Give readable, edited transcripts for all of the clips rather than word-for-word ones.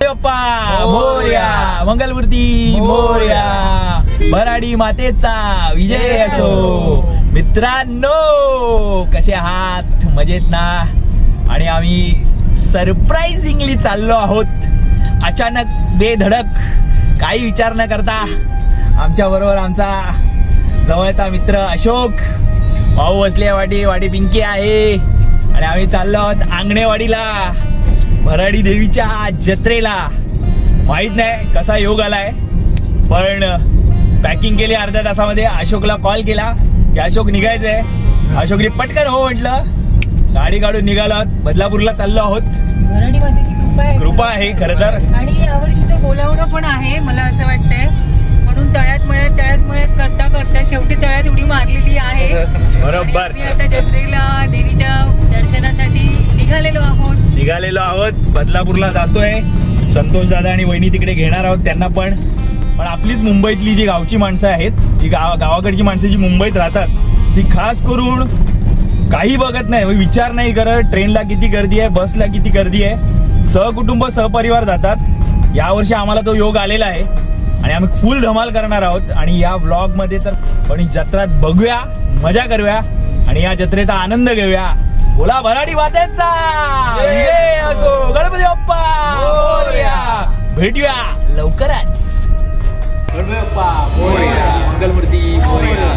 बाप्पा मोरया, मंगलमूर्ती मोरया, भराडी मातेचा विजय असो. मित्रांनो कसे आहात? मजेत ना? आणि आम्ही सरप्राइझिंगली चाललो आहोत. अचानक बेधडक काही विचार न करता आमच्या बरोबर आमचा जवळचा मित्र अशोक भाऊ बसले. वाडी पिंकी आहे आणि आम्ही चाललो आहोत आंगणेवाडीला, भराडी देवीच्या जत्रेला. माहित नाही कसा योग आलाय, पण पॅकिंग केली अर्ध्या तासामध्ये. अशोकला कॉल केला की अशोक निघायचंय. अशोकने पटकन हो म्हटलं, गाडी काढून निघालो आहोत. बदलापूरला चाललो आहोत. भराडी मातेची कृपा आहे खरं तर. आणि यावर्षीचं बोलावणं पण आहे मला असं वाटतंय, म्हणून तळ्यात मळ्यात करता शेवटी तळ्यात उडी मारलेली आहे. बरोबर. आम्ही आता जत्रेला देवीच्या दर्शनासाठी निघालेलो आहोत. बदलापूरला जातोय. संतोष दादा आणि वहिनी तिकडे घेणार आहोत त्यांना पण. आपलीच मुंबईतली जी गावची माणसं आहेत, जी गावाकडची माणसं जी मुंबईत राहतात, ती खास करून काही बघत नाही, विचार नाही करत ट्रेनला किती गर्दी आहे, बसला किती गर्दी आहे. सहकुटुंब सहपरिवार जातात. यावर्षी आम्हाला तो योग आलेला आहे आणि आम्ही फुल धमाल करणार आहोत. आणि या व्लॉग मध्ये तर पण जत्रात बघूया, मजा करूया आणि या जत्रेचा आनंद घेऊया. बोला भराडी मातेचा विजय असो. गणपती बाप्पा मोरया. भेटूया लवकरच. गणपती बाप्पा मोरया, मंगलमूर्ती मोरया.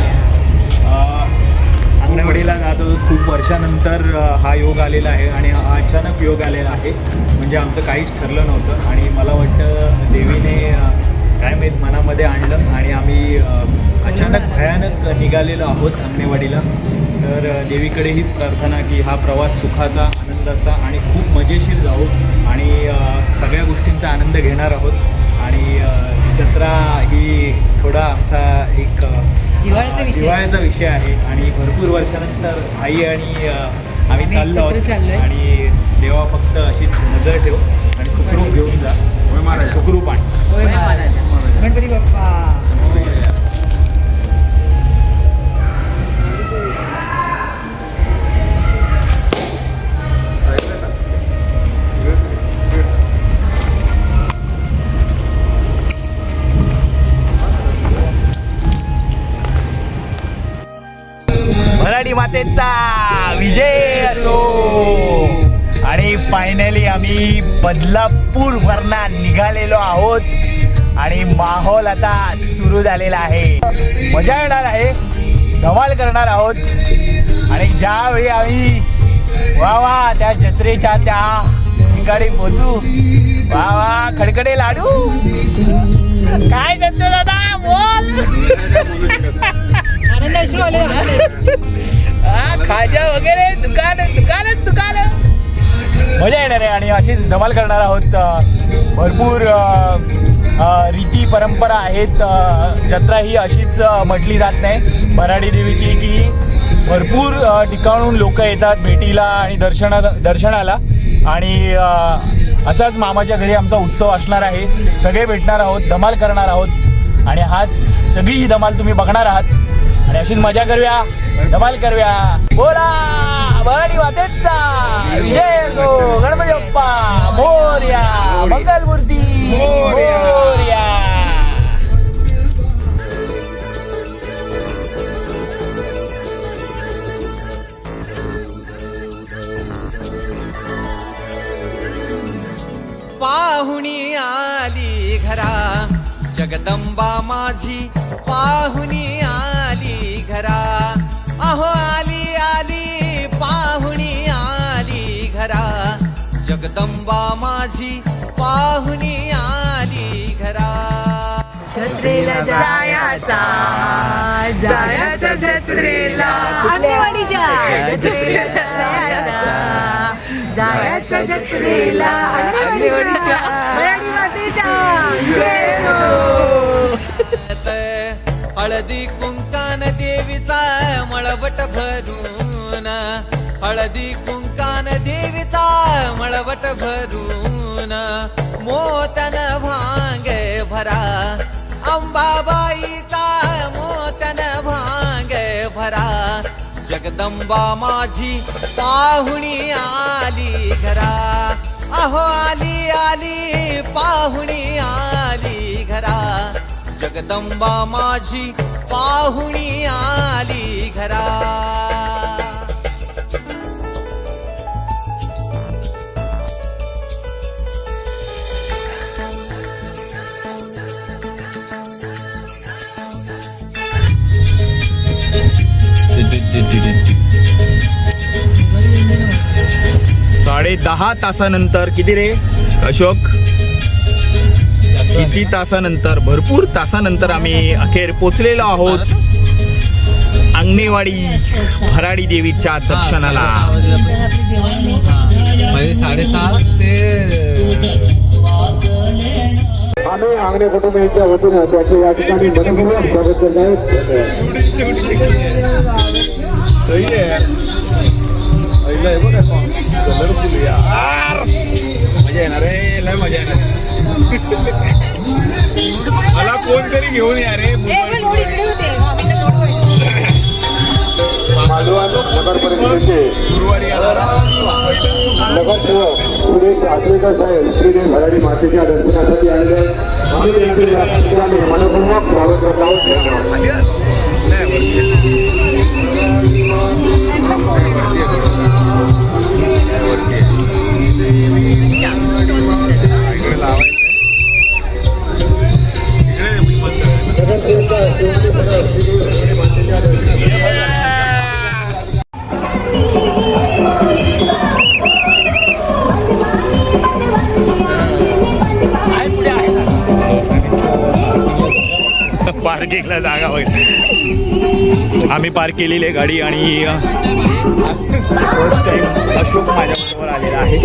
अंगणवाडीला जातो. खूप वर्षानंतर हा योग आलेला आहे आणि हा अचानक योग आलेला आहे. म्हणजे आमचं काहीच ठरलं नव्हतं आणि मला वाटतं देवीने काय माहीत मनामध्ये आणलं आणि आम्ही अचानक भयानक निघालेलो आहोत अंगणवाडीला. तर देवीकडे हीच प्रार्थना की हा प्रवास सुखाचा, आनंदाचा आणि खूप मजेशीर जाऊ आणि सगळ्या गोष्टींचा आनंद घेणार आहोत. आणि जत्रा ही थोडा आमचा एक जिव्हाळ्याचा विषय आहे आणि भरपूर वर्षानंतर आई आणि आम्ही चाललो आहोत. आणि देवा फक्त अशीच नजर ठेव आणि सुखरूप घेऊन जा. सुखरूप आण. गणपती बाप्पा. भराडी मातेचा विजय असो. आणि फायनली आम्ही बदलापूर वरना निघालेलो आहोत आणि माहोल आता सुरू झालेला आहे. मजा येणार आहे, धमाल करणार आहोत. आणि ज्यावेळी आम्ही वा त्या जत्रेच्या त्या ठिकाणी पोचू, वा खडखडे लाडू. काय देतो दादा बोल. खाजा वगैरे दुकान मजा येणार आहे आणि अशीच धमाल करणार आहोत. भरपूर रीती परंपरा आहेत. जत्रा ही अशीच म्हटली जात नाही भराडी देवीची की भरपूर ठिकाणून लोक येतात भेटीला आणि दर्शनाला. आणि असाच मामाच्या घरी आमचा उत्सव असणार आहे. सगळे भेटणार आहोत, धमाल करणार आहोत आणि हाच सगळी ही धमाल तुम्ही बघणार आहात आणि अशीच मजा करूया, धमाल करूया. बोला भराडी मातेचा विजय असो. गणपती बाप्पा मोरया, मंगलमूर्ती मोरया. पाहुणी आली घरा, जगदंबा माझी पाहुणी आली घरा. अहो आली आली पाहुणी आली घरा, जगदंबा माझी पाहुणी आली घरा. जत्रेला जायचा जत्रेला, अंगणवाडीच्या जत्रेला जायचा जत्रेला, अंगणवाडीच्या भराडी मातेचा विजय असो. हळदी कुंकान देवीचा मळवट भरून, हळदी कुंकान देवीचा मळवट भरून, मोतन भांग भरा अंबाबाईचा मोतन भांग भरा. जगदंबा माझी पाहुणी आली घरा. अहो आली आली जगदंबा माझी पाहुणी आली घरा. साडे 10 तासानंतर किती रे अशोक, किती तासानंतर, भरपूर तासानंतर आम्ही अखेर पोचलेलो आहोत अंगणेवाडी भराडी देवीच्या दर्शनाला. म्हणजे 7:30 ते आम्ही आंगणे कुटुंबाच्या वतीनं त्याचे या ठिकाणी मनपूर्वक स्वागत करत मजा येणार रे, लय मजा येणार. मला कोणतरी घेऊन या रे. नगर परिषदेचे गुरुवारी नगरसेवक सुरेश आचरेकर साहेब श्रीदेव भराडी मातेच्या दर्शनासाठी आलेले आहेत. आम्ही त्यांचे या ठिकाणी मनपूर्वक स्वागत करत आहोत. पार्किंगला जागा वगैरे आम्ही पार्क केलेली आहे गाडी आणि फर्स्ट टाइम अशोक माझ्याबरोबर आलेला आहे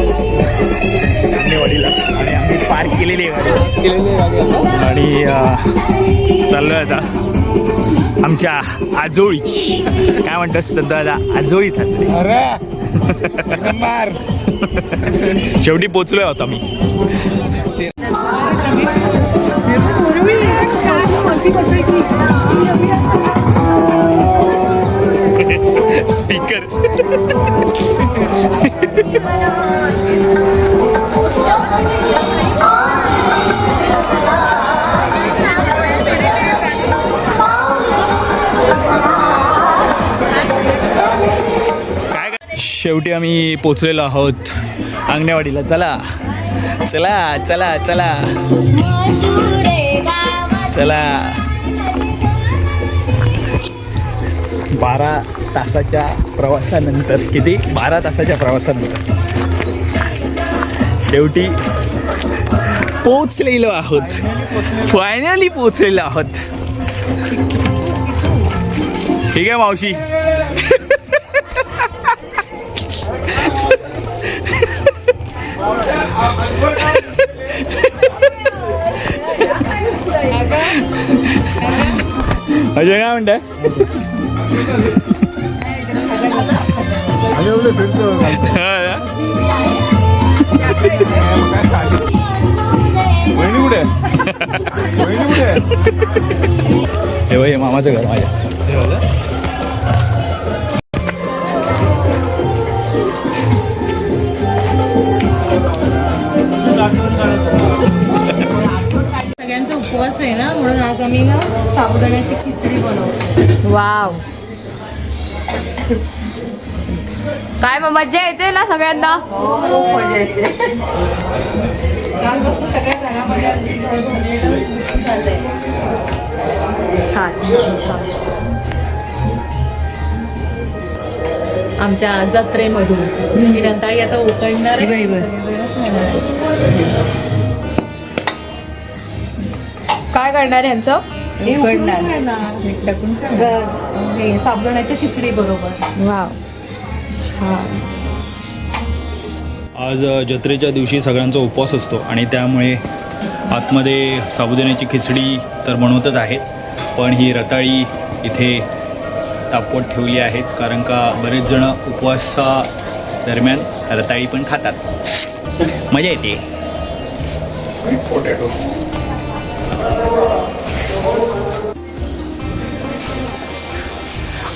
अंगणेवाडीला आणि आम्ही पार्क केलेली आहे गाडी आणि चाललोय आता आमच्या आजोळी. काय म्हणतात सध्या आजोळी चालली. शेवटी पोचलोय होता मी. स्पीकर शेवटी आम्ही पोचलेलो आहोत अंगणेवाडीला. चला चला चला चला चला. 12 तासाच्या प्रवासानंतर, किती 12 तासाच्या प्रवासानंतर शेवटी पोचलेलो आहोत. फायनली पोचलेलो आहोत. ठीक आहे मावशी. अजय काय म्हणताय? वहिनी कुठे? वहिनी कुठे? हे बघ, हे मामाचं घर माझ्या. सगळ्यांचा उपवास आहे ना, म्हणून आज आम्ही ना साबुदाण्याची खिचडी बनवतो. वाव, काय मग मज्जा येते ना सगळ्यांना. खूप मजा येते. कालपासून सगळ्या घरामध्ये चाललंय. छान. आमच्या जत्रेमधून ही रताळी आता उकडणार आहे. काय करणार आहे ह्यांचं? मीठ टाकून हे साबुदाण्याच्या खिचडी बरोबर. वाव, छान. आज जत्रेच्या दिवशी सगळ्यांचा उपवास असतो आणि त्यामुळे आतमध्ये साबुदाण्याची खिचडी तर बनवतच आहेत, पण ही रताळी इथे तापवत ठेवली आहेत कारण का बरेच जण उपवासा दरम्यान रताळी पण खातात. मजा येते.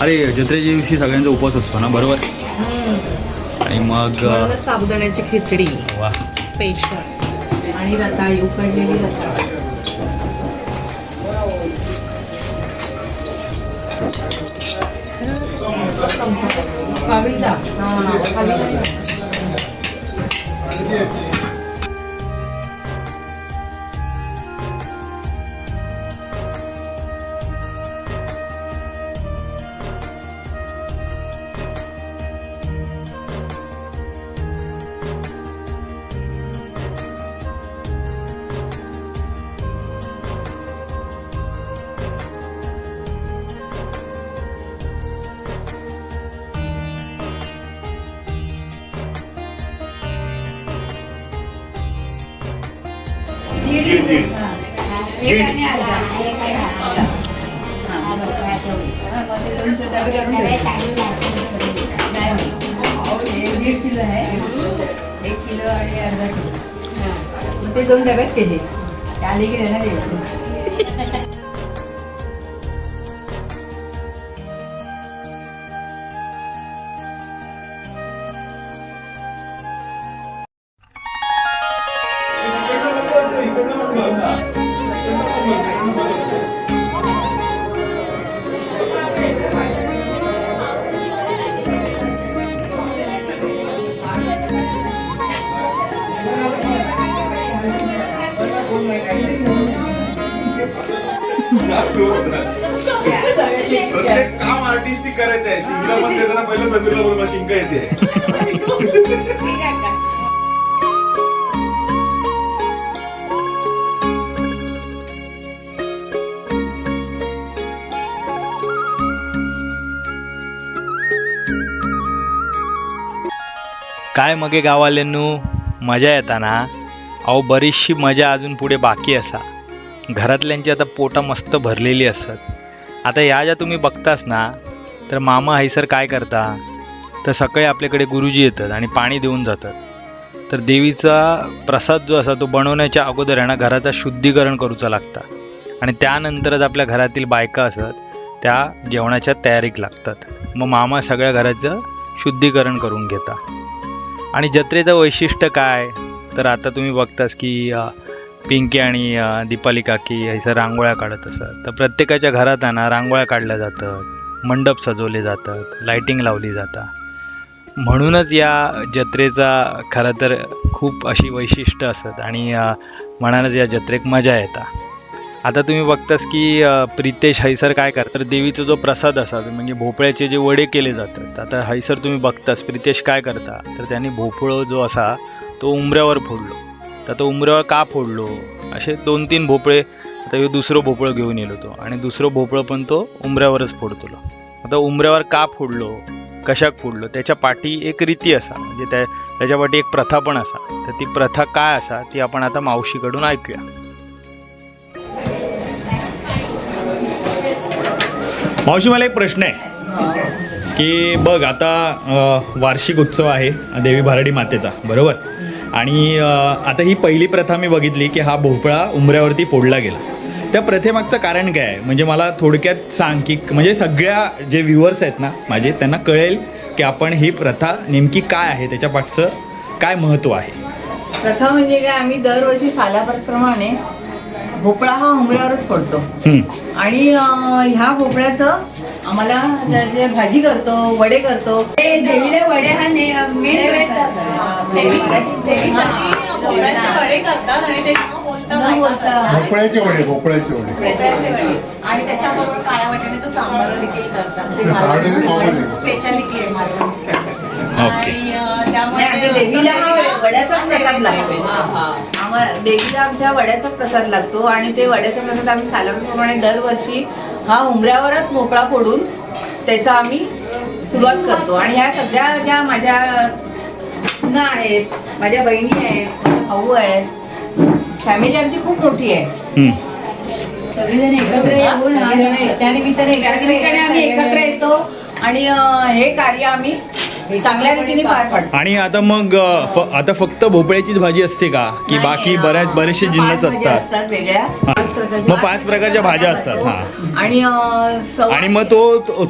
अरे जत्रेच्या दिवशी सगळ्यांचा उपवास असतो ना, बरोबर. आणि मग साबुदाण्याची खिचडी वा, स्पेशल आणि रताळी, उकडलेली रताळी. ते 2 डब्यात केले आले की त्यांना द्यायचे. प्रत्येक काम आर्टिस्टिक करायचं आहे. शिंका पण देताना पहिलं समीरला बोलवा शिंका येते. काय मगे गावाल्यांनू मजा येता ना. अहो बरीचशी मजा अजून पुढे बाकी असा. घरातल्यांची आता पोटा मस्त भरलेली असतात. आता या ज्या तुम्ही बघतास ना तर मामा हैसर काय करता तर सकाळी आपल्याकडे गुरुजी येतात आणि पाणी देऊन जातात. तर देवीचा प्रसाद जो असा तो बनवण्याच्या अगोदर आहे ना घराचा शुद्धीकरण करूचा लागता आणि त्यानंतरच आपल्या घरातील बायका असत त्या जेवणाच्या तयारीक लागतात. मग मामा सगळ्या घराचं शुद्धीकरण करून घेता. आणि जत्रेचं वैशिष्ट्य काय तर आता तुम्ही बघतास की पिंकी आणि दीपाली काकी हैसर रांगोळ्या काढत असत. तर प्रत्येकाच्या घरात आहे ना रांगोळ्या काढल्या जातात, मंडप सजवले जातात, लाईटिंग लावली जातात. म्हणूनच या जत्रेचा खरं तर खूप अशी वैशिष्ट्य असतात आणि म्हणानच या जत्रेक मजा येता. आता तुम्ही बघतास की प्रितेश हैसर काय करतात तर देवीचा जो प्रसाद असा म्हणजे भोपळ्याचे जे वडे केले जातात. आता हैसर तुम्ही बघतास प्रितेश काय करता तर त्यांनी भोपळं जो असा तो उंबऱ्यावर फोडलो. तर तो उंबऱ्यावर का फोडलो असे 2-3 भोपळे. आता हे दुसरं भोपळं घेऊन येलो तो आणि दुसरं भोपळं पण तो उंबऱ्यावरच फोडतो. आता उंबऱ्यावर का फोडलो कशाक फोडलो त्याच्या पाठी एक रीती असा म्हणजे त्याच्या पाठी एक प्रथा पण असा. तर ती प्रथा काय असा ती आपण आता मावशीकडून ऐकूया. मावशी मला एक प्रश्न आहे की बघ आता वार्षिक उत्सव आहे देवी भराडी मातेचा बरोबर. आणि आता ही पहिली प्रथा मी बघितली की हा भोपळा उंबऱ्यावरती फोडला गेला. त्या प्रथेमागचं कारण काय आहे म्हणजे मला थोडक्यात सांग की म्हणजे सगळ्या जे व्ह्युअर्स आहेत ना माझे त्यांना कळेल की आपण ही प्रथा नेमकी काय आहे त्याच्या पाठचं काय महत्त्व आहे. प्रथा म्हणजे काय आम्ही दरवर्षी सालाप्रमाणे भोपळा हा उंबऱ्यावरच पडतो आणि ह्या भोपळ्याचं आम्हाला जे भाजी करतो वडे करतो देवीला वडे हा वडे करतात आणि ते भोपळ्याचे वडे आणि त्याच्याबरोबर काळ्या वाटाण्याचं सांबार देखील करतात. स्पेशालिटी आहे माझ्या. त्यामुळे देवीला हा वड्याचा प्रसाद लागतो. देवीला आमच्या वड्याचा प्रसाद लागतो आणि ते वड्याचा प्रसाद आम्ही सालाप्रमाणे दरवर्षी हा उंबऱ्यावरच भोपळा फोडून त्याचा आम्ही सुरुवात करतो. आणि ह्या सगळ्या ज्या माझ्या मुलं आहेत माझ्या बहिणी आहेत भाऊ आहेत फॅमिली आमची खूप मोठी आहे. सगळेजण एकत्र येऊन त्यानिमित्ताने आम्ही एकत्र येतो आणि हे कार्य आम्ही चांगल्या रीतीने पार पाडतो. आणि आता मग आता फक्त भोपळ्याचीच भाजी असते का की बाकी बरेचसे जिन्नस असतात वेगळ्या. मग 5 प्रकारच्या भाज्या असतात. हा आणि मग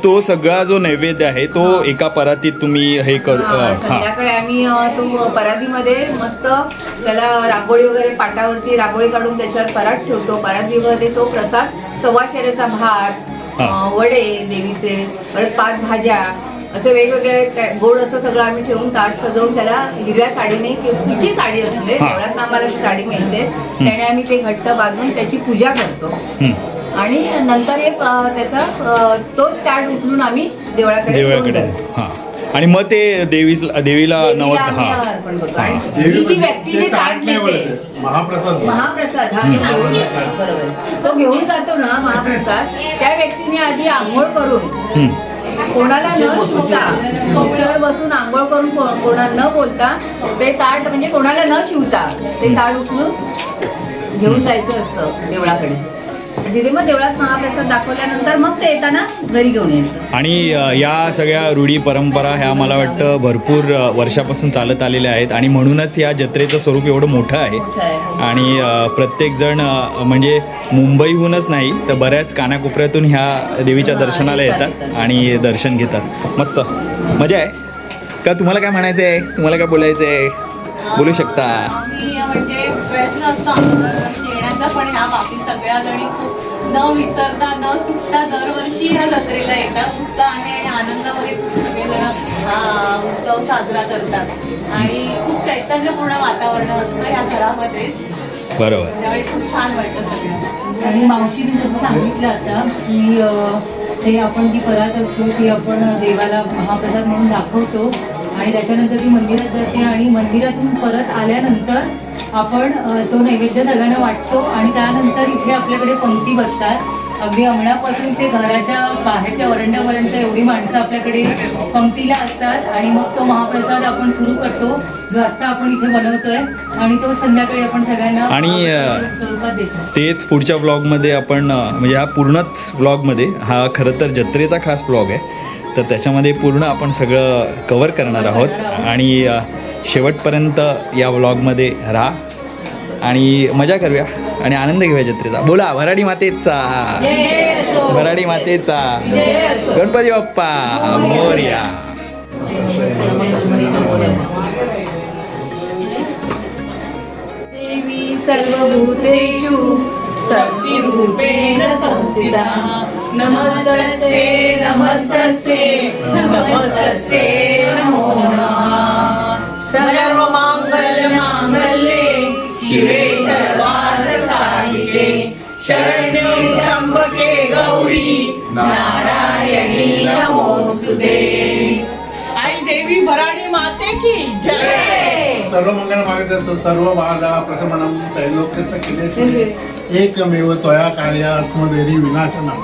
तो सगळा जो नैवेद्य आहे तो एका परातीत तुम्ही हे करू. संध्याकाळी आम्ही तो परातीमध्ये मस्त त्याला रांगोळी वगैरे पाटावरती रांगोळी काढून त्याच्यावर परात ठेवतो. परातीमध्ये तो प्रसाद सव्वाशेरेचा भात वडे देवीचे, परत 5 भाज्या, असं वेगवेगळे गोड असं सगळं आम्ही ठेवून ताट सजवून त्याला हिरव्या साडीने किंवा कुठची साडी असते देवळात आम्हाला ती साडी मिळते त्याने आम्ही ते घट्ट बांधून त्याची पूजा करतो आणि नंतर एक त्याचा तो ताट उचलून आम्ही देवळाकडे घेऊन जातो. हा आणि मग ते देवीला देवीला नमस्कार. आम्ही हा अर्पण करतो. आणि ही जी व्यक्ती जे ताट नेते महाप्रसाद महाप्रसाद हा घेऊन बरोबर तो घेऊन जातो ना महाप्रसाद, त्या व्यक्तीने आधी आंघोळ करून कोणाला न शिवता स्टूलवर बसून आंघोळ करून कोणाला न बोलता ते ताट म्हणजे कोणाला न शिवता ते ताट उचलून घेऊन जायचं असतं देवळाकडे. तिथे मग देवळात महाप्रसाद दाखवल्यानंतर मग ते येताना घरी घेऊन यायचं. आणि या सगळ्या रूढी परंपरा ह्या मला वाटतं भरपूर वर्षापासून चालत आलेल्या आहेत आणि म्हणूनच या जत्रेचं स्वरूप एवढं मोठं आहे. आणि प्रत्येकजण म्हणजे मुंबईहूनच नाही तर बऱ्याच कानाकोपऱ्यातून ह्या देवीच्या दर्शनाला येतात आणि दर्शन घेतात. मस्त मजा आहे का? तुम्हाला काय म्हणायचं आहे, तुम्हाला काय बोलायचं आहे, बोलू शकता. आम्ही म्हणजे प्रयत्न असतो आम्हाला येण्याचा, पण ह्या बाकी सगळ्या जणी खूप न विसरता न चुकता दरवर्षी ह्या जत्रेला येतात उत्साहाने आणि आनंदामध्ये सगळेजण हा उत्सव साजरा करतात आणि खूप चैतन्यपूर्ण वातावरण असतं या घरामध्येच. बरोबर. त्यावेळी खूप छान वाटतं सगळ्यांचं. आणि मावशीने जसं सांगितलं आता की ते आपण जी परात असतो ती आपण देवाला महाप्रसाद म्हणून दाखवतो आणि त्याच्यानंतर ती मंदिरात जाते आणि मंदिरातून परत आल्यानंतर आपण तो नैवेद्य सगळ्यांना वाटतो आणि त्यानंतर इथे आपल्याकडे पंक्ती बसतात. अगदी अंगणापासून ते घराच्या बाहेरच्या वरंड्यापर्यंत एवढी माणसं आपल्याकडे पंक्तीला असतात आणि मग तो महाप्रसाद आपण सुरू करतो जो आत्ता आपण इथे बनवतोय आणि तो संध्याकाळी आपण सगळ्यांना आणि स्वरूपात देतो. तेच पुढच्या ब्लॉगमध्ये आपण म्हणजे हा पूर्णच ब्लॉगमध्ये हा खरं तर जत्रेचा खास ब्लॉग आहे तर त्याच्यामध्ये पूर्ण आपण सगळं कवर करणार आहोत आणि शेवटपर्यंत या व्लॉगमध्ये राहा आणि मजा करूया आणि आनंद घेऊया जत्रेचा. बोला भराडी मातेचा, भराडी मातेचा, गणपती बाप्पा मोरया. देवी सर्वभूतेषु शक्तिरूपेण संस्थिता नमस्तस्ते नमस्तस्ते नमस्तस्ते नमो नमः. सर्वमांगल्ये शिवे सर्वार्थसाधिके शरण्ये त्र्यंबके गौरी नारायणी नमोस्तुते. आई देवी भराडी मातेची जय. सर्व मंगल मार्गदर्शन सर्व बाधा प्रसमनम त्रैलोक्यस्य किलेश्वरी एकमेव त्वया कार्य अस्मदेवी विनाशनम.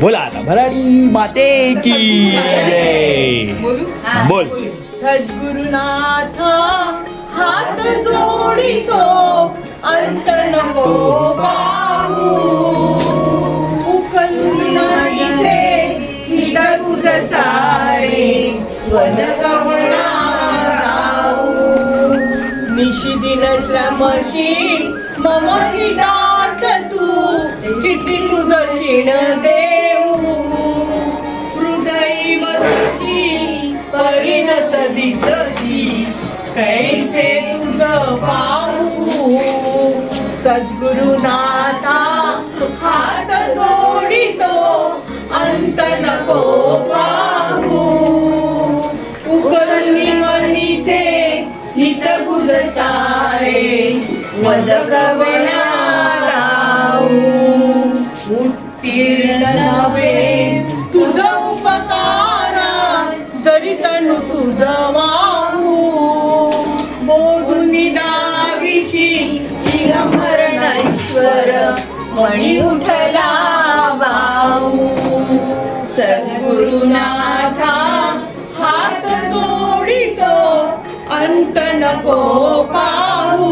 बोला आता भराडी माते की जय. बोल. सद्गुरुनाथ हात जोडितो अंत नको पाहू उकलुनाचे हित तुझ सारे वद कवणा निशिदिन श्रमशील मम हितार्थ तू किती तुझ शिण देऊ हृदय मधुची परिणत दिसती कैसे तुझ पाहू सद्गुरुनाथा हात जोडितो अंत नको पाहू उकलनी मनीचे हित गुज सारे वद कवना उत्तीर्ण नव्हे तुझ उपकारा जरी तनु तुझ वाहू बोधुनी दाविशी इह मरणेश्वर मणी उठला वाहू सद्गुरुनाथा हात जोडितो अंत नको पाहू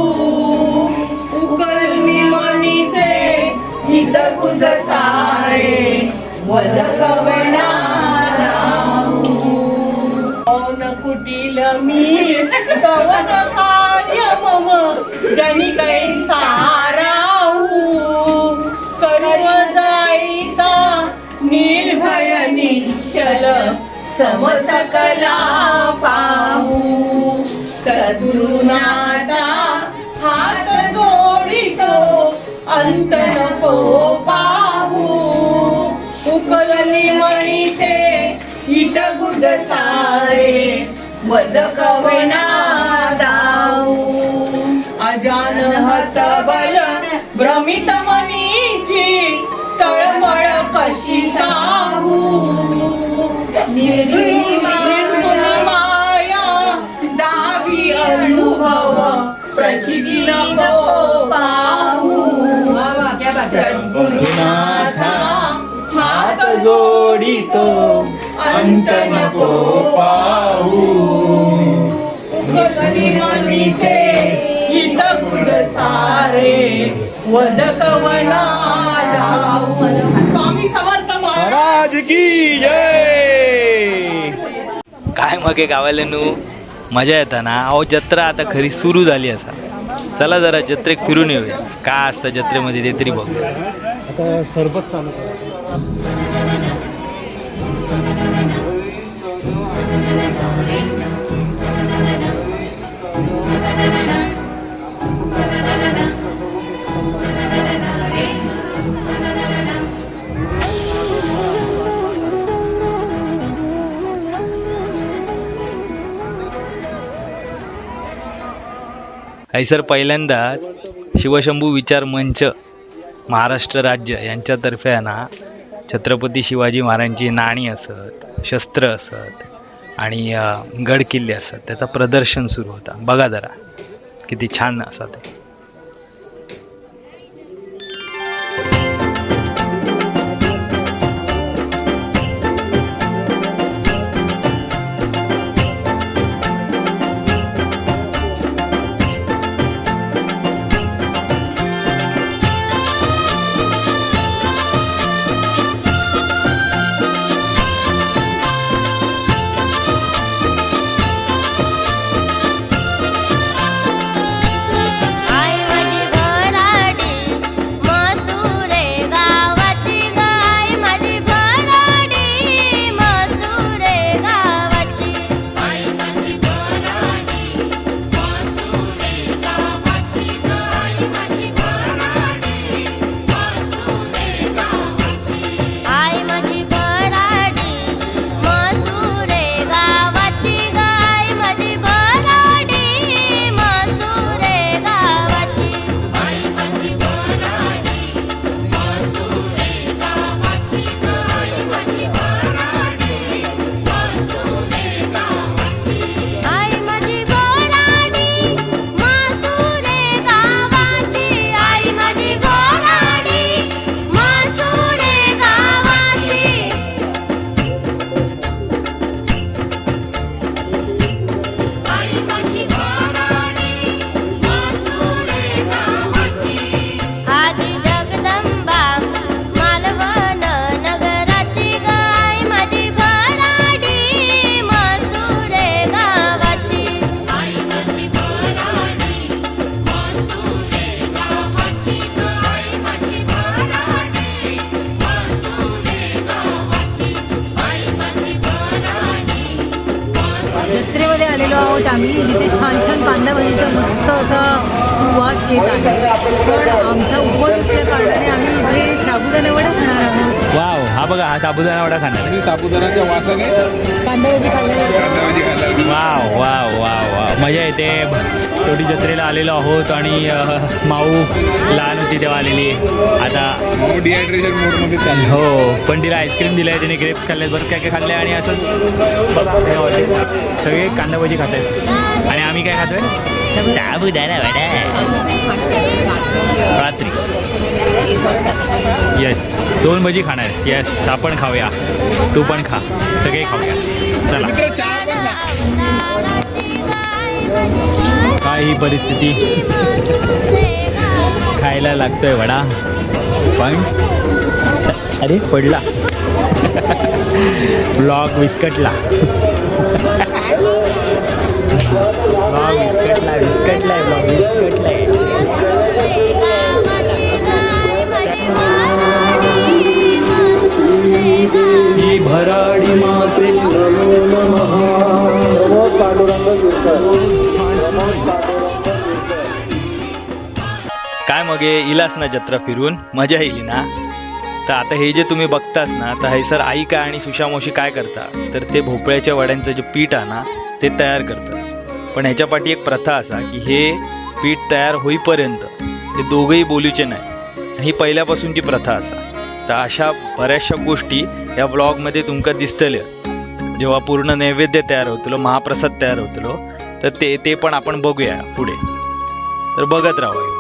उकलनी मणीचे हित कुज सारे वद कवणा मौन कुटील मी कवन कार्य मम जनी कैसा राहू करुण जाईसा निर्भय निश्चल समसकला पाहू सद्गुरुनाथा हात जोडितो अंत नको सारे वदकवना दाऊ अजान हतबल भ्रमित मनीची तळमळ कशी सांगू निर्जीव माया दावी अनुभव प्रचिती नको पाहू सद्गुरुनाथा हात जोडितो अंत नको पाहू गगनिमानीचे हित गुज सारे वदकवना लावू स्वामी समर्थ महाराज की जय. काय मग गावाल्यानू मजा येता ना. अहो जत्रा आता खरी सुरू झाली असा. चला जरा जत्रेक फिरून येऊया. काय असतं जत्रेमध्ये ते तरी बघूया. आता सरबत चालू करा. सर पहिल्यांदाच शिवशंभू विचार मंच महाराष्ट्र राज्य यांच्यातर्फे आहे ना छत्रपती शिवाजी महाराजांची नाणी असत, शस्त्र असत आणि गड किल्ले असत त्याचं प्रदर्शन सुरू होता. बघा जरा किती छान असं ते. जत्रेमध्ये आलेलो आहोत आम्ही. इथे छान छान कांदा भजीचा मस्त असा सुवास येत आहे. पण आमचा उपवास असल्या कारणाने आम्ही इथे साबुदाणा वडा खाणार आहोत. वाव, हा बघा हा साबुदाणा वडा खाणार. साबुदाण्याच्या वासाने कांदा भजी खाल्ल्यानंतर वाव वाव वाव वाव मजा येते. शेवटी जत्रेला आलेलो आहोत आणि माऊ लहान होती तेव्हा आलेली. आता डिहायड्रेशन मोडमध्ये चालली. हो, पण तिला आईस्क्रीम दिलं आहे, तिने ग्रेप्स खाल्ले, बरं काय काय खाल्ले आणि असंच बघा सगळे कांदा भजी खात आहेत. आणि आम्ही काय खातोय? साबुदाणा वडा रात्री. येस, 2 भजी खाणार आहेस. येस, आपण खाऊया, तू पण खा, सगळे खाऊया. चला. काय ही परिस्थिती, खायला लागतोय वडा पण अरे पडला. ब्लॉग विस्कटला. ब्लॉग विस्कटला विस्कटलाय ब्लॉग विस्कटलाय. ही भराडी माते काय मग इलास ना जत्रा फिरून मजा येईल ना. तर आता हे जे तुम्ही बघताच ना, तर हैसर आई काय आणि सुशामावशी काय करता, तर ते भोपळ्याच्या वड्यांचं जे पीठ आहे ना ते तयार करतात. पण ह्याच्या पाठी एक प्रथा असा की हे पीठ तयार होईपर्यंत ते दोघंही बोलूचे नाही, आणि ही पहिल्यापासूनची प्रथा असा. तर अशा बऱ्याचशा गोष्टी या ब्लॉगमध्ये तुमका दिसतल्या. जेव्हा पूर्ण नैवेद्य तयार होतलो, महाप्रसाद तयार होतलो, तर ते पण आपण बघूया पुढे. तर बघत राहा हे ब्लॉग.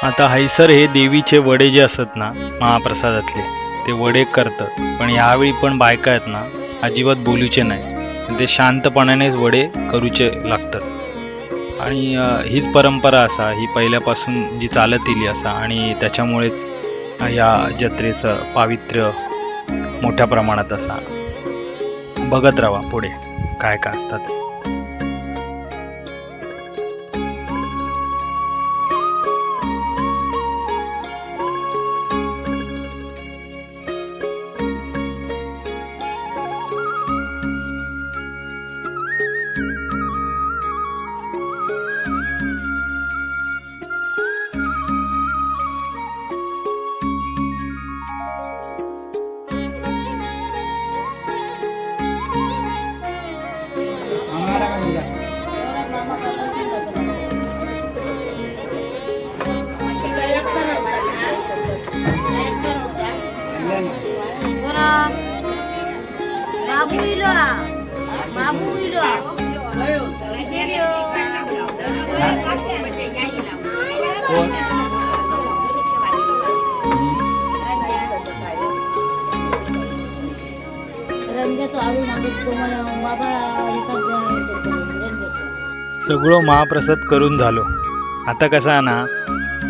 आता हैसर हे देवीचे वडे जे असतात ना महाप्रसादातले, ते वडे करतात. पण यावेळी पण बायका आहेत ना अजिबात बोलूचे नाही, ते शांतपणानेच वडे करूचे लागतात. आणि हीच परंपरा असा, ही पहिल्यापासून जी चालत येली असा, आणि त्याच्यामुळेच या जत्रेचं पावित्र्य मोठ्या प्रमाणात असा. बघत राहा पुढे काय काय असतात. सगळं महाप्रसाद करून झालो. आता कसं आहे ना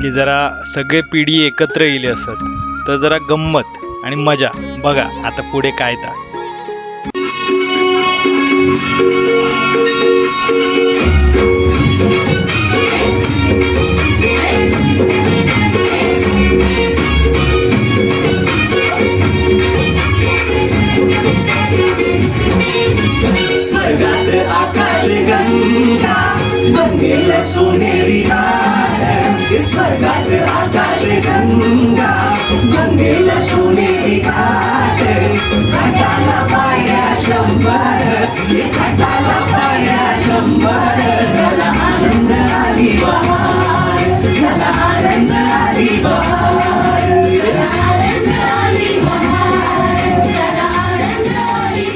की जरा सगळे पिढी एकत्र येईल असत तर जरा गंमत आणि मजा बघा आता पुढे काय ता. स्वर्गात आकाश गंगा गंगेला सोनेरी घाट. स्वर्गात आकाश गंगा गंगेला सोनेरी घाट. घाटाला पाया 100 घाटाला पाया 100. झाला आनंद आली बहार. झाला आनंद आली बहार. आनंद आली बहार. झाला आनंद आली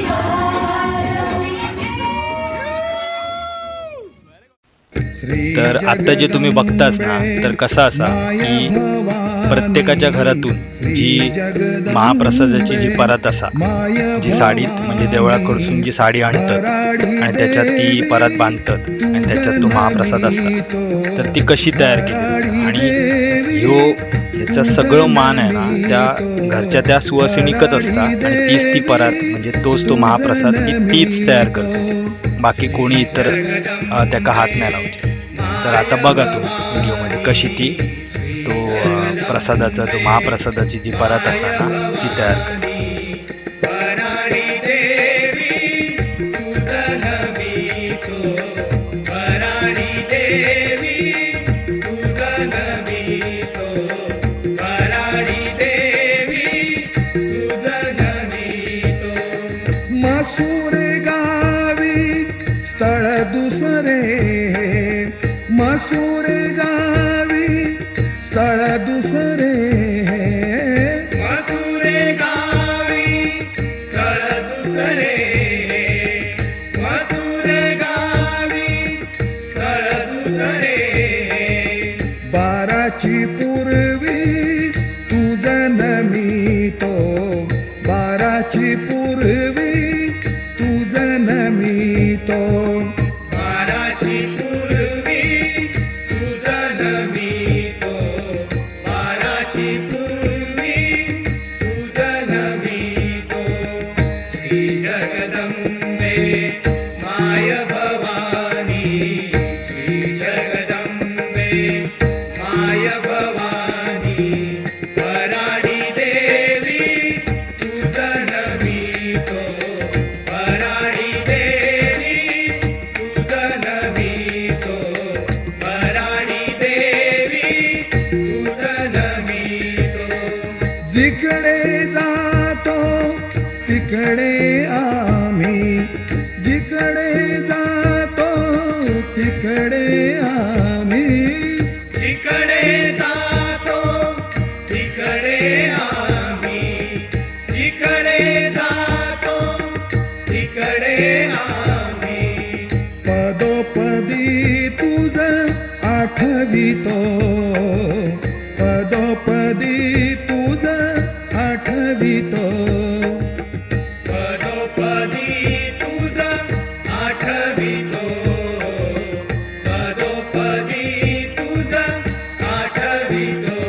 तर आता जे तुम्ही बघताच ना तर कसं असा की प्रत्येकाच्या घरातून जी महाप्रसादाची जी परात असा जी साडीत म्हणजे देवळाकडसून जी साडी आणतात आणि त्याच्यात ती परात बांधतात आणि त्याच्यात तो महाप्रसाद असतात तर ती कशी तयार केली आणि ह्याचं सगळं मान आहे ना त्या घरच्या त्या सुवासिनीकच असतात आणि तीच ती परात म्हणजे तोच तो महाप्रसाद तीच तयार करते. बाकी कोणी इतर त्याका हात नाही लावते. तर आता बघा तुम्ही व्हिडिओमध्ये कशी ती तो प्रसादाचा तो महाप्रसादाची जी परात असा ना ती तयार करते. मसूर गावी स्थळ दुसरे. मसूर गावी स्थळ दुसरे. मसूर गावी स्थळ दुसरे. मसूर गावी स्थळ दुसरे. बाराची पूर्वी तुझ नमितो. बाराची पूर्वी तुझ नमितो. बाराची पूर्वी तुझ नमितो. बाराची पूर्वी तुझ नमितो. श्री जगदंबे माय भवानी. श्री जगदंबे माय भवानी. वराडी देवी तुझ नमितो. वराडी देवी तुझ नमितो. वराडी देवी तुझ नमितो. जिकडे जातो तिकडे आम्ही. जिकडे जातो तिकडे आम्ही. जिकडे जातो तिकडे आम्ही. जिकडे जातो तिकडे आम्ही. पदोपदी तुझ आठवितो. पदोपदी तुझ आठवितो. पदोपदी तुझ आठवितो. पदोपदी तुझ आठवितो.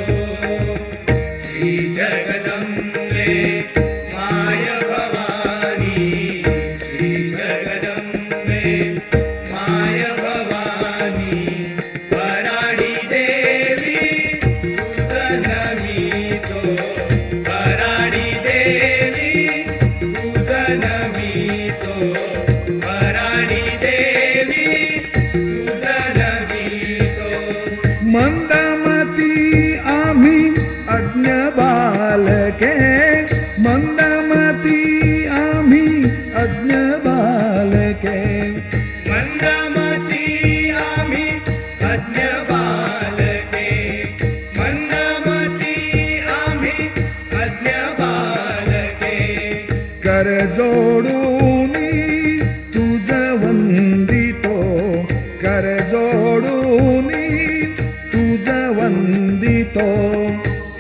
श्री जगदंबे माय भवानी. श्री जगदंबे माय भवानी. वराडी देवी तुझ नमितो. वराडी देवी तुझ नमितो. वराडी देवी तुझ नमितो. मंदमती आम्ही अज्ञ बालके. मंदमती आम्ही अज्ञ बालके. मंदमती आम्ही अज्ञ बालके. मंदमती आम्ही अज्ञ बालके. कर जोडू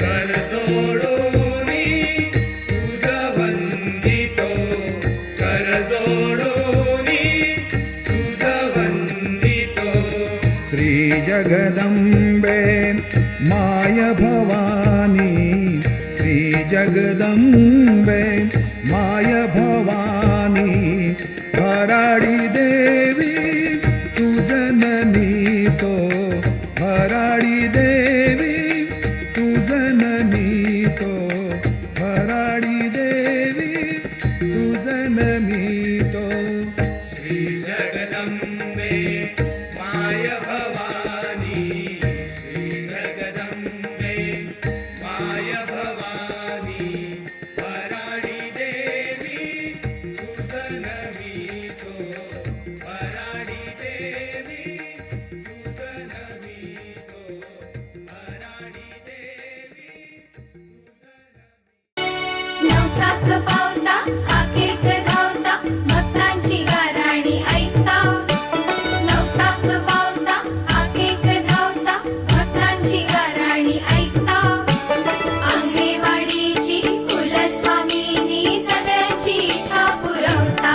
कर जोडोनी तुझ वंदितो कर जोडोनी तुझ वंदितो श्री जगदंबे माय भवानी श्री जगदंबे माय भवानी भराडी देवी तुझ नमितो भराडी देवी तुझ नमितो भराडी देवी तुझ नमितो श्री जगदंबे माय भवानी श्री जगदंबे माय भवानी भराडी देवी तुझ नमितो भराडी देवी तुझ नमितो भराडी देवी नवसात पावता आखेत धावता भक्तांची गाराणी ऐकता नवसात पावता आखेत धावता भक्तांची गाराणी ऐकता आंगणेवाडीची कुलस्वामिनी सगळ्यांची इच्छा पुरवता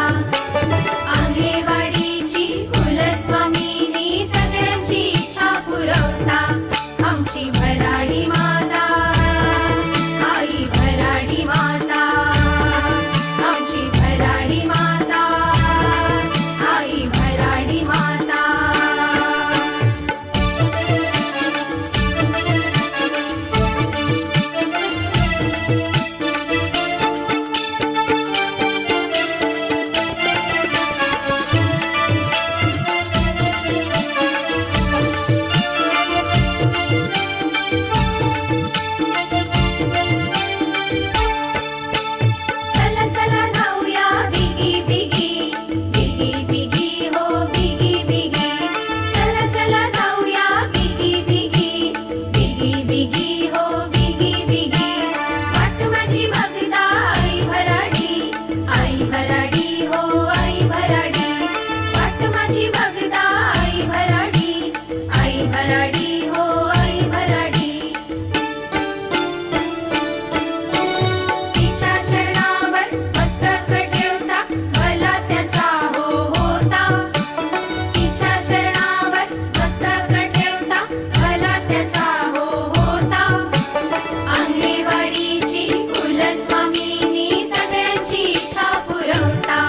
आंगणेवाडीची कुलस्वामिनी सगळ्यांची इच्छा पुरवता आमची भराडी माता आई भराडी माता आमची भराडी माता आई भराडी माता चला चला जाऊया बिगी बिगी बिगी बिगी हो बिगी बिगी चला चला जाऊया बिगी बिगी बिगी बिगी हो बिगी बिगी वाट माझी बघता आई भराडी हो आई भराडी वाट माझी बघता आई भराडी हो आई भराडी तिच्या चरणावर मस्तक ठेवता मला त्याचा हो होता तिच्या चरणावर मस्तक ठेवता मला त्याचा हो होता आंगणेवाडीची कुलस्वामिनी सगळ्यांची इच्छा पुरवता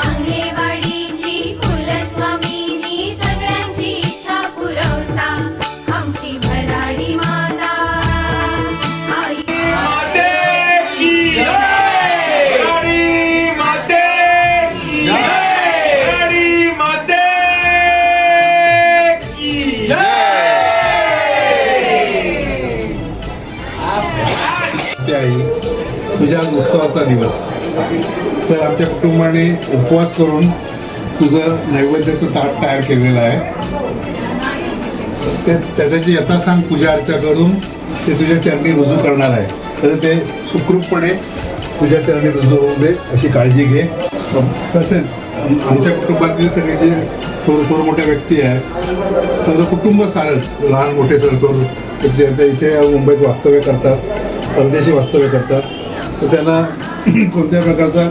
आंगणेवाडीची कुलस्वामिनी सगळ्यांची इच्छा पुरवता आमची भराडी माता आई माते की जय भराडी माते की जय भराडी माते की ते आहे तुझ्या आज उत्सवाचा दिवस. तर आमच्या कुटुंबाने उपवास करून तुझं नैवेद्याचं ताट तयार केलेलं आहे. ते त्याची यथासांग पूजा अर्चा करून ते तुझ्या चरणी रुजू करणार आहे. तर ते सुखरूपपणे तुझ्या चरणी रुजू होऊ दे अशी काळजी घे. तसेच आमच्या कुटुंबातील सगळे जे थोर मोठ्या व्यक्ती आहेत सर्व कुटुंब सारच लहान मोठे थोर ते आता इथे मुंबईत वास्तव्य करतात, परदेशी वास्तव्य करतात. तर त्यांना कोणत्या प्रकारचा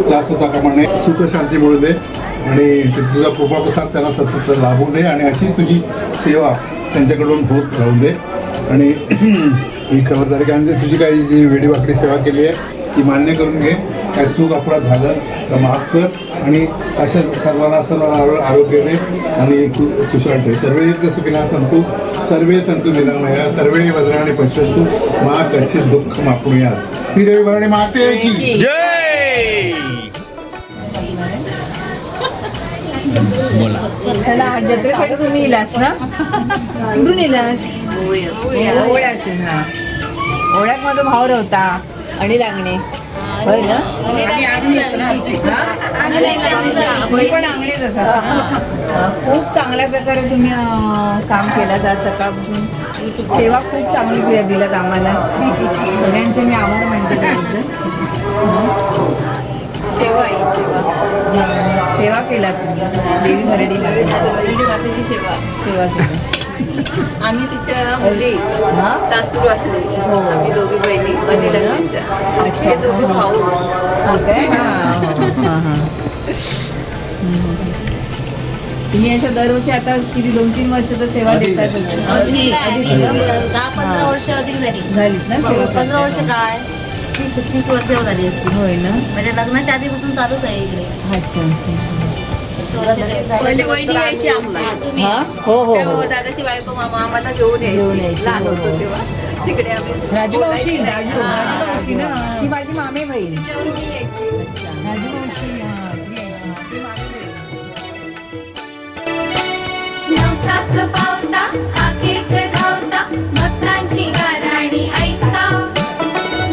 त्रास होता कामा नये. सुख शांती मिळू दे आणि तुझा कृपाप्रसाद त्यांना सतत लाभू दे आणि अशी तुझी सेवा त्यांच्याकडून होत राहू दे. आणि ही खबरदारी कारण तुझी काही जी वेडीवाकडी सेवा केली आहे ती मान्य करून घे. काय चूक अपराध झालं तर माफ कर आणि अशा सर्वांना आरोग्य दे आणि कुशल ठेव. सर्वे सुखिनः सन्तु सर्वे सन्तु निरामया सर्वे भद्राणि पश्यन्तु मा कश्चित् दुःखम् आप्नुयात्. श्री देवी भराडी माते की जय. चला आज जत्रेसाठी तुम्ही इलास ना कुठून इलास ओळ्यातून. हा ओळ्यात माझा भाव रवता आणि लागणे होय ना. होय पण अंगणेच असं खूप चांगल्या प्रकारे तुम्ही काम केलं आज सकाळपासून. सेवा खूप चांगली दिलात आम्हाला सगळ्यांचे मी आभार मानते. सेवा सेवा केला तुम्ही देवी भराडी मातेची सेवा केली. आम्ही तिच्या मुली हा? सासू असले आम्ही दोघी बहिणी बहिणीला हे दोघं भाऊ ओके. तुम्ही याच्या दरवर्षी आता किती 2-3 वर्षाचा सेवा देतात 10-15 वर्ष अधिक झाली झालीत ना सेवा 15 वर्ष काय 30 वर्ष झाली असतील होय ना म्हणजे लग्नाच्या आधीपासून चालूच आहे इकडे पहिली वहिनी यायची आमची हा? हो हो हो तेव्हा दादाची बायको मामा आम्हाला घेऊन यायची लहान होतो तेव्हा तिकडे आम्ही राजू मावशी, राजू मावशी ना ही माझी मामे बहीण. तिच्यावरून यायची राजू मावशी, हा, ती आहे. ती मामी बहीण. नवसात पावता आखेत धावता भक्तांची गाराणी ऐकता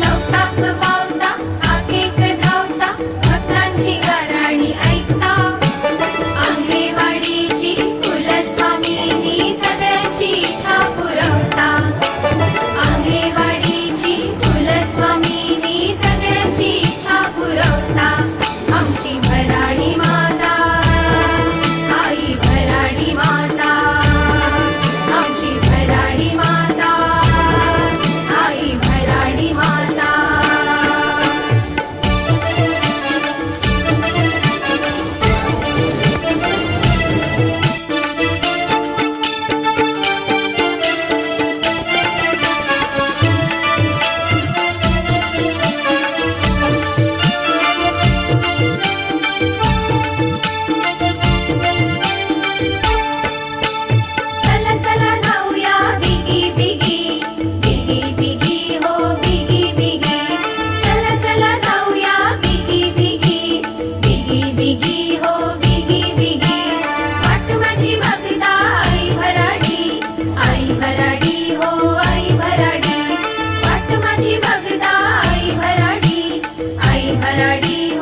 नवसात पावता आखेत धावता भक्तांची गाराणी ऐकता आंगणेवाडीची कुलस्वामिनी सगळ्यांची इच्छा पुरवता आंगणेवाडीची कुलस्वामिनी सगळ्यांची इच्छा पुरवता आमची भराडी माता आई भराडी माता आमची भराडी माता आई भराडी माता चला चला जाऊया बिगी बिगी बिगी बिगी हो बिगी बिगी चला चला जाऊया बिगी बिगी बिगी बिगी हो बिगी बिगी वाट माझी बघता आई भराडी हो आई भराडी वाट माझी बघता आई भराडी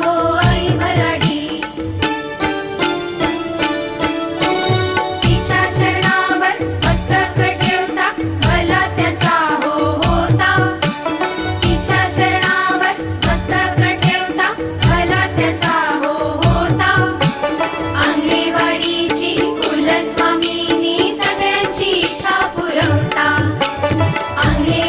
हो आई भराडी तिच्या चरणावर मस्तक ठेवता मला त्याचा हो होता तिच्या चरणावर मस्तक ठेवता मला त्याचा हो होता आंगणेवाडीची कुलस्वामिनी सगळ्यांची इच्छा पुरवता आंगणे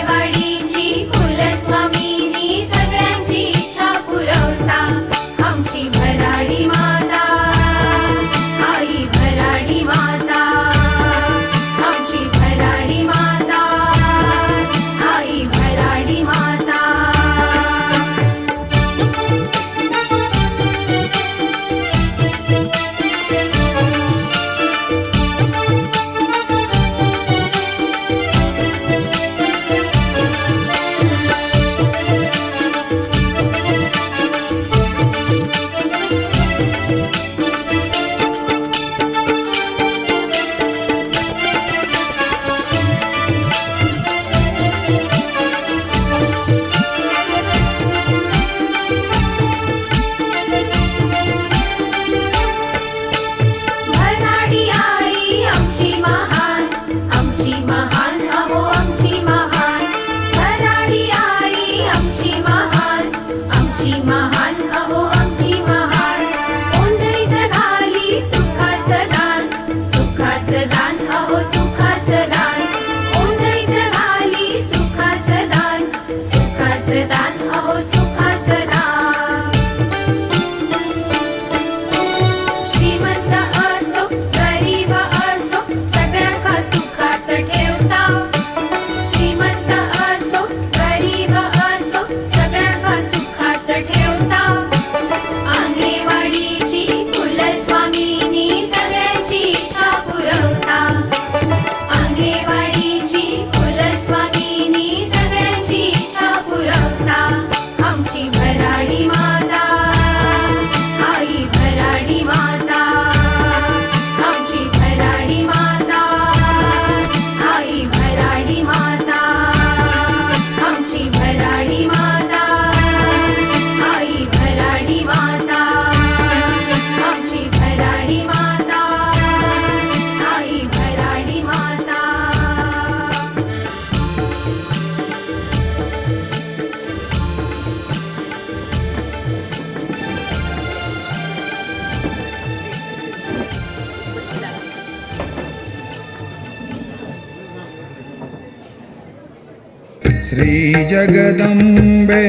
श्री जगदम्बे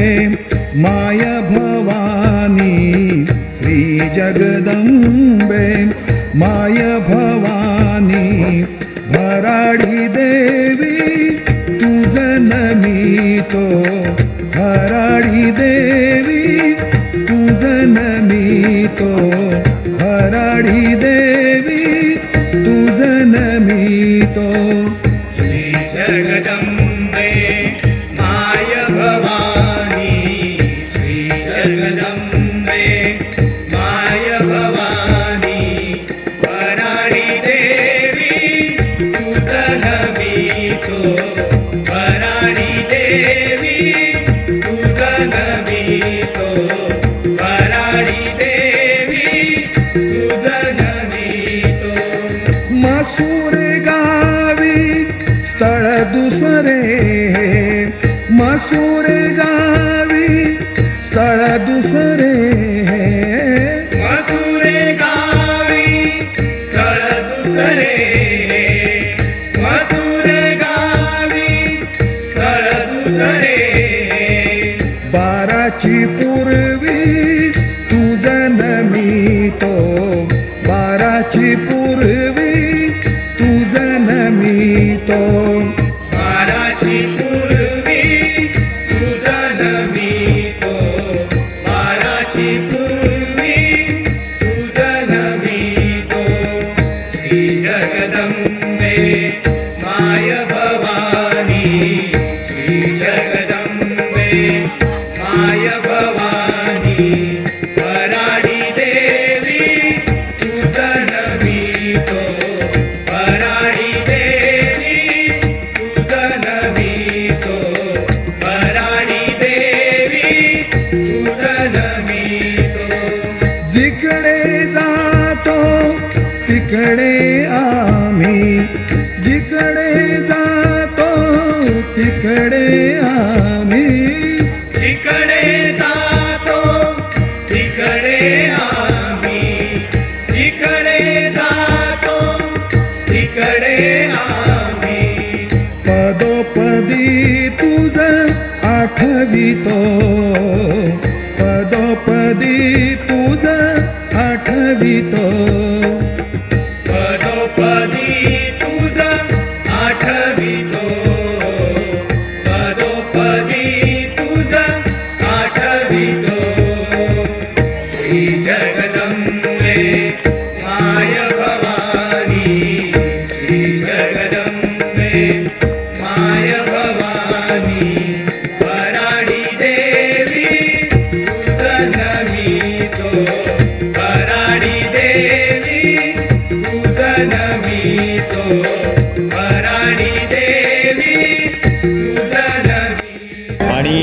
माय भवानी श्री जगदम्बे माय भवानी भराडी देवी तुझ नमितो भराडी देवी तुझ नमितो भराडी देवी तुझ नमितो श्री जगदम्बे माय भवानी श्री जगदम्बे माय भवानी वराडी देवी तुझ नमितो वराडी देवी तुझ नमितो वराडी देवी तुझ नमितो मसूर गावी स्थळ दुसरे मसूर गावी स्थळ दुसरे मसुरे गावी स्थळ दुसरे मसुरे गावी स्थळ दुसरे बाराची पूर्वी तुझ नमितो बाराची पूर्वी तुझ नमितो बाराची पूर्वी तुझ नमितो बाराची पूर्वी तुझ नमितो श्री जगदम्बे माय भवानी श्री जगदम्बे माय भवानी वराडी देवी तुझ नमितो वराडी देवी तुझ नमितो वराडी देवी तुझ नमितो जिकडे जातो तिकडे आम्ही जिकडे जातो तिकडे आम्ही जिकडे जातो तिकडे आम्ही जिकडे जातो तिकडे आम्ही पदोपदी तुझ आठवितो पदोपदी तुझ आठवितो पदोपदी तुझ आठवितो पदोपदी तुझ आठवितो श्री जगदम्बे माय भवानी श्री जगदम्बे माय भवानी वराडी देवी तुझ नमितो वराडी देवी तुझ नमितो वराडी देवी तुझ नमितो आणि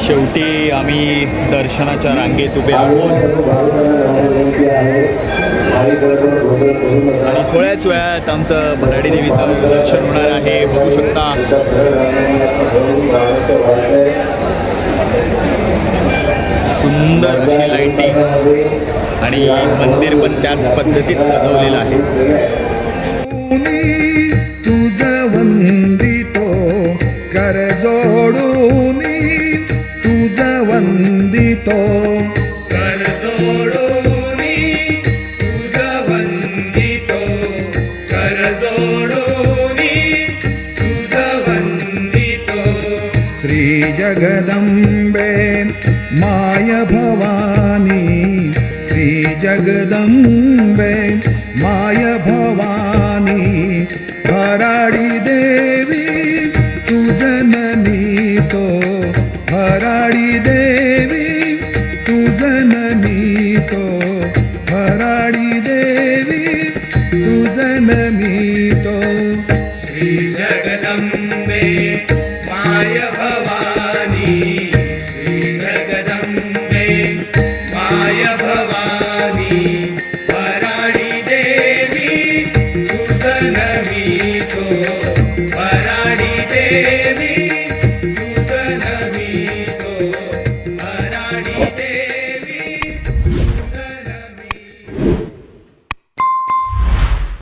शेवटी आम्ही दर्शनाच्या रांगेत उभे आहोत आणि थोड्याच वेळात आमचं भराडी देवीचं दर्शन होणार आहे. बघू शकता सुंदर अशी लाईटिंग आणि मंदिर पण त्याच पद्धतीत सजवलेलं आहे. तुझ वंदितो कर जोडून तुझ वंदितो कर जोडोनी तुझ वंदितो कर जोडोनी तुझ वंदितो श्री जगदम्बे माय भवानी श्री जगदम्बे माय भवानी भराडी देवी तुझ नमितो भराडी देवी तुझ नमितो भराडी देवी तुझ नमितो श्री जगदम्बे माय भवानी